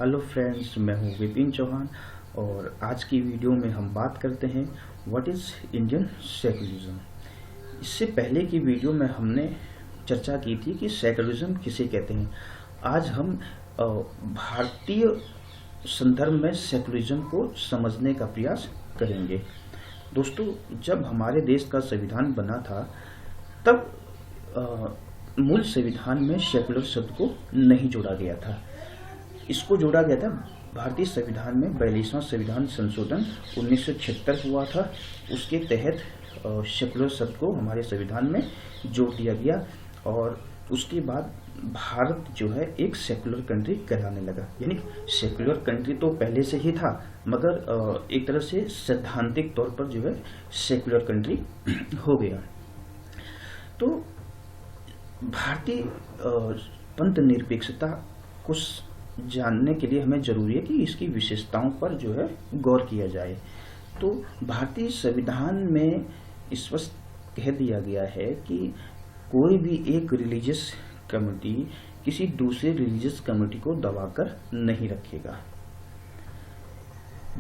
Hello friends, मैं हूं विपिन चौहान और आज की वीडियो में हम बात करते हैं व्हाट इज़ इंडियन सेकुलरिज्म। इससे पहले की वीडियो में हमने चर्चा की थी कि सेकुलरिज्म किसे कहते हैं। आज हम भारतीय संदर्भ में सेकुलरिज्म को समझने का प्रयास करेंगे। दोस्तों, जब हमारे देश का संविधान बना था तब मूल संविधान में सेकुलर शब्द को नहीं जोड़ा गया था। इसको जोड़ा गया था भारतीय संविधान में 42वां संविधान संशोधन 1976 हुआ था। उसके तहत सेकुलर शब्द को हमारे संविधान में जोड़ दिया गया और उसके बाद भारत जो है एक सेकुलर कंट्री कहलाने लगा। यानी सेकुलर कंट्री तो पहले से ही था, मगर एक तरह से सैद्धांतिक तौर पर जो है सेकुलर कंट्री हो गया। तो भारतीय पंथ निरपेक्षता को जानने के लिए हमें जरूरी है कि इसकी विशेषताओं पर जो है गौर किया जाए। तो भारतीय संविधान में स्पष्ट कह दिया गया है कि कोई भी एक रिलीजियस कम्युनिटी किसी दूसरे रिलीजियस कम्युनिटी को दबाकर नहीं रखेगा।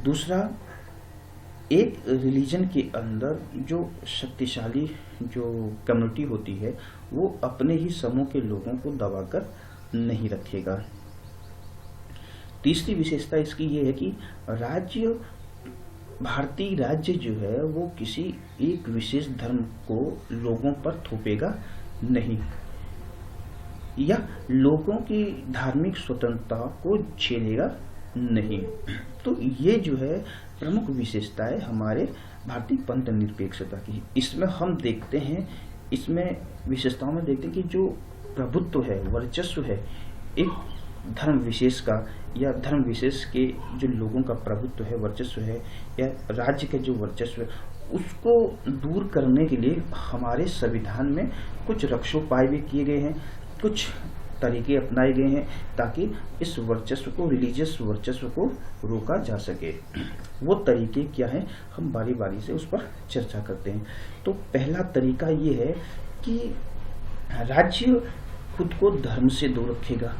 दूसरा, एक रिलीजन के अंदर जो शक्तिशाली जो कम्युनिटी होती है वो अपने ही समूह के लोगों को दबाकर नहीं रखेगा। तीसरी विशेषता इसकी ये है कि भारतीय राज्य जो है वो किसी एक विशेष धर्म को लोगों पर थोपेगा नहीं या लोगों की धार्मिक स्वतंत्रता को छीनेगा नहीं। तो ये जो है प्रमुख विशेषता है हमारे भारतीय पंथ निरपेक्षता की। इसमें हम देखते हैं, इसमें विशेषताओं में देखते हैं कि जो प्रभुत्व है, वर्चस्व है एक धर्म विशेष का या धर्म विशेष के जो लोगों का प्रभुत्व है, वर्चस्व है, या राज्य के जो वर्चस्व है, उसको दूर करने के लिए हमारे संविधान में कुछ रक्षोपाय भी किए गए हैं, कुछ तरीके अपनाए गए हैं ताकि इस वर्चस्व को, रिलीजियस वर्चस्व को रोका जा सके। वो तरीके क्या हैं, हम बारी बारी से उस पर चर्चा करते हैं। तो पहला तरीका ये है कि राज्य खुद को धर्म से दूर रखेगा।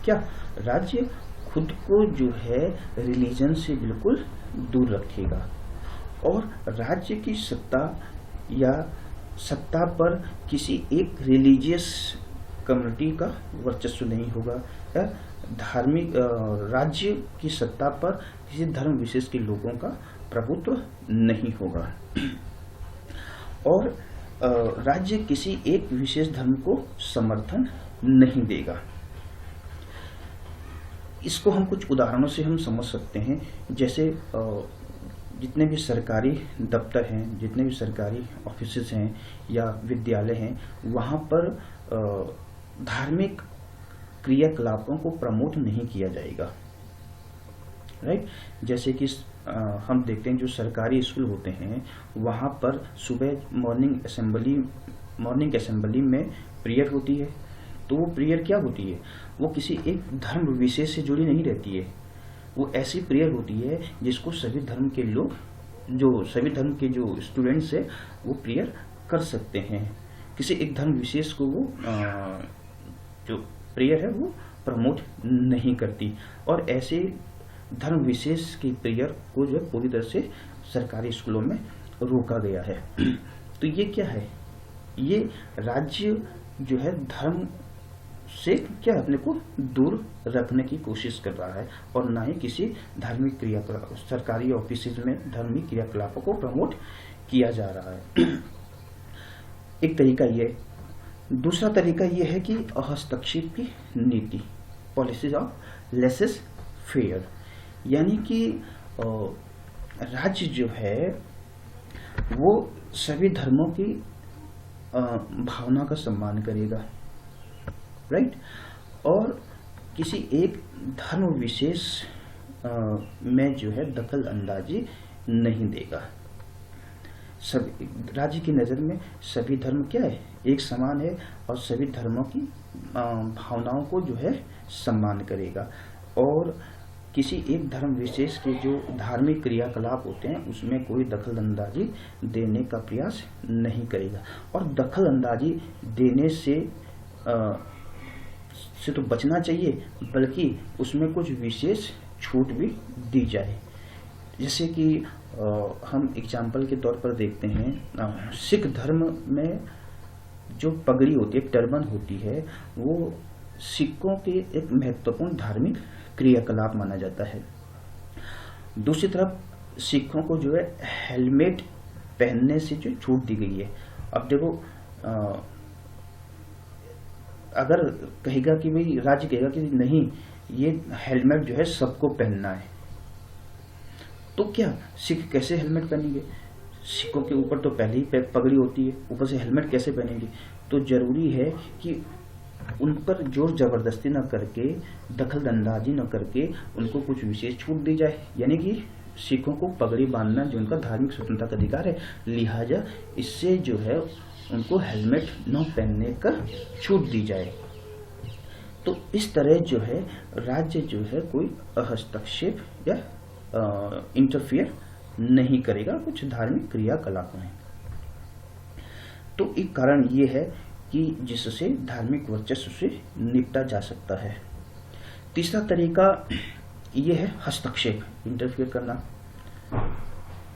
क्या राज्य खुद को जो है रिलीजन से बिल्कुल दूर रखेगा और राज्य की सत्ता पर किसी एक रिलीजियस कम्युनिटी का वर्चस्व नहीं होगा या धार्मिक राज्य की सत्ता पर किसी धर्म विशेष के लोगों का प्रभुत्व नहीं होगा और राज्य किसी एक विशेष धर्म को समर्थन नहीं देगा। इसको हम कुछ उदाहरणों से हम समझ सकते हैं। जैसे जितने भी सरकारी दफ्तर हैं, जितने भी सरकारी ऑफिसेज हैं या विद्यालय हैं, वहाँ पर धार्मिक क्रियाकलापों को प्रमोट नहीं किया जाएगा। राइट। जैसे कि हम देखते हैं जो सरकारी स्कूल होते हैं वहाँ पर सुबह मॉर्निंग असेंबली में प्रेयर होती है। तो वो प्रेयर क्या होती है, वो किसी एक धर्म विशेष से जुड़ी नहीं रहती है। वो ऐसी प्रेयर होती है जिसको सभी धर्म के लोग, जो सभी धर्म के जो स्टूडेंट्स है वो प्रेयर कर सकते हैं। किसी एक धर्म विशेष को वो जो प्रेयर है वो प्रमोट नहीं करती और ऐसे धर्म विशेष की प्रेयर को जो है पूरी तरह से सरकारी स्कूलों में रोका गया है। तो ये क्या है, ये राज्य जो है धर्म से क्या अपने को दूर रखने की कोशिश कर रहा है और ना ही किसी धार्मिक क्रियाकलाप, सरकारी ऑफिस में धार्मिक क्रियाकलापों को प्रमोट किया जा रहा है। एक तरीका ये। दूसरा तरीका ये है कि हस्तक्षेप की नीति, पॉलिसीज ऑफ लेसेस फेयर, यानी कि राज्य जो है वो सभी धर्मों की भावना का सम्मान करेगा। राइट। और किसी एक धर्म विशेष में जो है दखल अंदाजी नहीं देगा। सभी राज्य की नज़र में सभी धर्म क्या है, एक समान है और सभी धर्मों की भावनाओं को जो है सम्मान करेगा और किसी एक धर्म विशेष के जो धार्मिक क्रियाकलाप होते हैं उसमें कोई दखल अंदाजी देने का प्रयास नहीं करेगा। और दखल अंदाजी देने से से तो बचना चाहिए, बल्कि उसमें कुछ विशेष छूट भी दी जाए। जैसे कि हम एग्जाम्पल के तौर पर देखते हैं, सिख धर्म में जो पगड़ी होती है, टर्बन होती है, वो सिखों के एक महत्वपूर्ण धार्मिक क्रियाकलाप माना जाता है। दूसरी तरफ सिखों को जो है हेलमेट पहनने से जो छूट दी गई है। अब देखो, अगर कहेगा कि भाई, राज्य कहेगा कि नहीं, ये हेलमेट जो है सबको पहनना है, तो क्या सिख कैसे हेलमेट पहनेंगे? सिखों के ऊपर तो पहले ही पगड़ी होती है, ऊपर से हेलमेट कैसे पहनेंगे? तो जरूरी है कि उन पर जोर जबरदस्ती न करके, दखल अंदाजी न करके उनको कुछ विशेष छूट दी जाए। यानी कि सिखों को पगड़ी बांधना जो उनका धार्मिक स्वतंत्रता का अधिकार है, लिहाजा इससे जो है उनको हेलमेट न पहनने का छूट दी जाए। तो इस तरह जो है राज्य जो है कोई हस्तक्षेप या इंटरफियर नहीं करेगा कुछ धार्मिक क्रियाकलापों में। तो एक कारण ये है कि जिससे धार्मिक वर्चस्व से निपटा जा सकता है। तीसरा तरीका ये है हस्तक्षेप, इंटरफियर करना।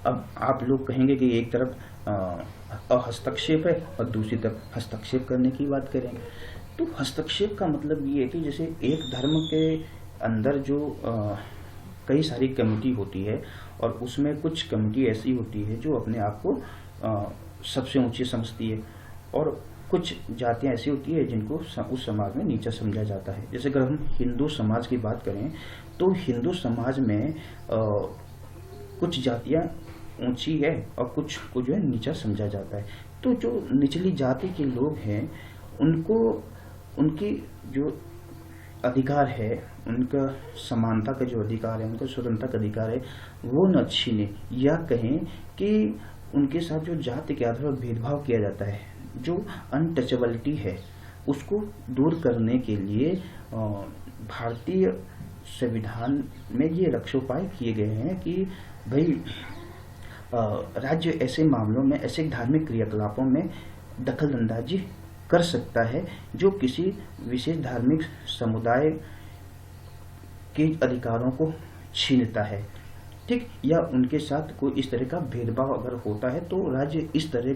अब आप लोग कहेंगे कि एक तरफ हस्तक्षेप है और दूसरी तरफ हस्तक्षेप करने की बात करेंगे। तो हस्तक्षेप का मतलब ये है कि जैसे एक धर्म के अंदर जो कई सारी कमेटी होती है, और उसमें कुछ कमेटी ऐसी होती है जो अपने आप को सबसे ऊंची समझती है, और कुछ जातियां ऐसी होती है जिनको उस समाज में नीचा समझा जाता है। जैसे अगर हम हिंदू समाज की बात करें, तो हिंदू समाज में कुछ जातियां ऊंची है और कुछ को जो है नीचा समझा जाता है। तो जो निचली जाति के लोग हैं, उनको उनकी जो अधिकार है, उनका समानता का जो अधिकार है, उनका स्वतंत्रता का अधिकार है, वो न छीने, या कहें कि उनके साथ जो जाति के आधार पर भेदभाव किया जाता है, जो अनटचेबिलिटी है, उसको दूर करने के लिए भारतीय संविधान में ये रक्षोपाय किए गए हैं कि भाई राज्य ऐसे मामलों में, ऐसे धार्मिक क्रियाकलापों में दखल अंदाजी कर सकता है जो किसी विशेष धार्मिक समुदाय के अधिकारों को छीनता है, ठीक, या उनके साथ कोई इस तरह का भेदभाव अगर होता है, तो राज्य इस तरह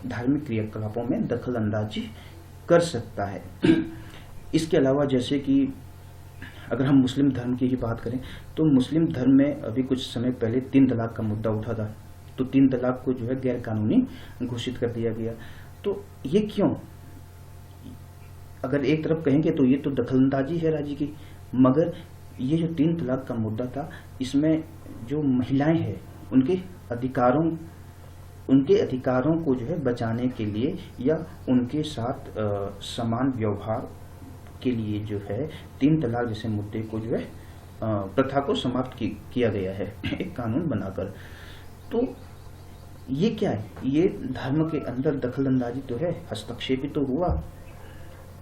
धार्मिक क्रियाकलापों में दखल अंदाजी कर सकता है। इसके अलावा जैसे कि अगर हम मुस्लिम धर्म की ही बात करें, तो मुस्लिम धर्म में अभी कुछ समय पहले 3 तलाक का मुद्दा उठा था। तो 3 तलाक को जो है गैर कानूनी घोषित कर दिया गया। तो ये क्यों? अगर एक तरफ कहेंगे तो ये तो दखलंदाजी है राज्य की, मगर ये जो 3 तलाक का मुद्दा था, इसमें जो महिलाएं हैं उनके अधिकारों को जो है बचाने के लिए या उनके साथ समान व्यवहार के लिए जो है 3 तलाक जैसे मुद्दे को जो है प्रथा को समाप्त किया गया है एक कानून बनाकर। तो ये क्या है? ये धर्म के अंदर दखल अंदाजी तो है, हस्तक्षेप ही तो हुआ,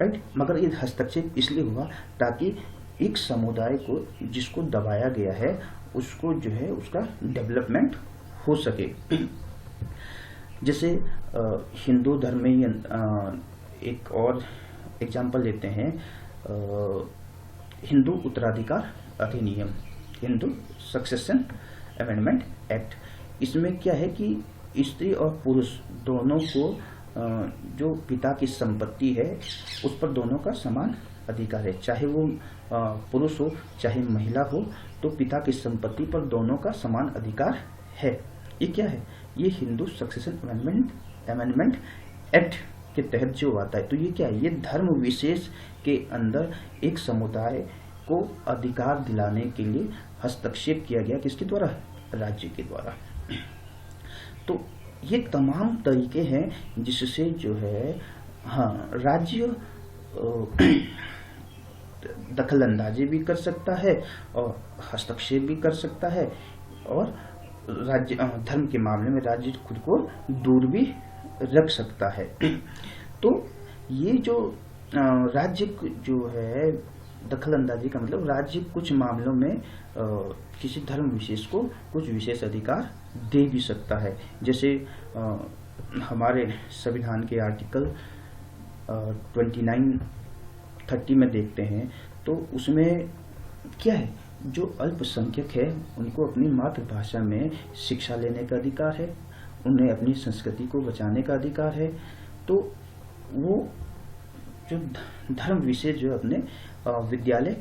राइट? मगर ये हस्तक्षेप इसलिए हुआ ताकि एक समुदाय को जिसको दबाया गया है उसको जो है उसका डेवलपमेंट हो सके। जैसे हिंदू धर्म में एक और एग्जाम्पल लेते हैं, हिंदू उत्तराधिकार अधिनियम, हिंदू सक्सेशन अमेंडमेंट एक्ट। इसमें क्या है कि स्त्री और पुरुष दोनों को जो पिता की संपत्ति है उस पर दोनों का समान अधिकार है, चाहे वो पुरुष हो चाहे महिला हो, तो पिता की संपत्ति पर दोनों का समान अधिकार है। ये क्या है? ये हिंदू सक्सेशन अमेंडमेंट एक्ट के तहत जो आता है। तो ये क्या है? ये धर्म विशेष के अंदर एक समुदाय को अधिकार दिलाने के लिए हस्तक्षेप किया गया, किसके द्वारा? राज्य के द्वारा। तो ये तमाम तरीके हैं जिससे जो है राज्य दखल अंदाजी भी कर सकता है और हस्तक्षेप भी कर सकता है, और राज्य धर्म के मामले में राज्य खुद को दूर भी रख सकता है। तो ये जो राज्य जो है दखल अंदाजी का मतलब, राज्य कुछ मामलों में किसी धर्म विशेष को कुछ विशेष अधिकार दे भी सकता है। जैसे हमारे संविधान के आर्टिकल 29 30 में देखते हैं तो उसमें क्या है, जो अल्पसंख्यक है उनको अपनी मातृभाषा में शिक्षा लेने का अधिकार है, उन्हें अपनी संस्कृति को बचाने का अधिकार है। तो वो जो धर्म विशेष जो अपने विद्यालय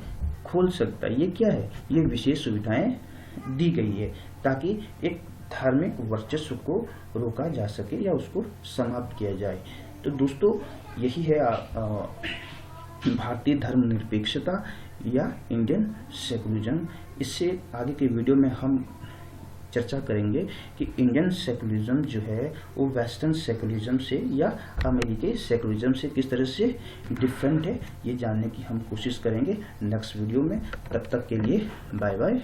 खोल सकता है। ये क्या है, ये विशेष सुविधाएं दी गई है ताकि एक धार्मिक वर्चस्व को रोका जा सके या उसको समाप्त किया जाए। तो दोस्तों यही है भारतीय धर्मनिरपेक्षता या इंडियन सेकुलरिज्म। इससे आगे के वीडियो में हम चर्चा करेंगे कि इंडियन सेकुलरिज्म जो है वो वेस्टर्न सेकुलरिज्म से या अमेरिकी सेकुलरिज्म से किस तरह से डिफरेंट है, ये जानने की हम कोशिश करेंगे नेक्स्ट वीडियो में। तब तक के लिए बाय बाय।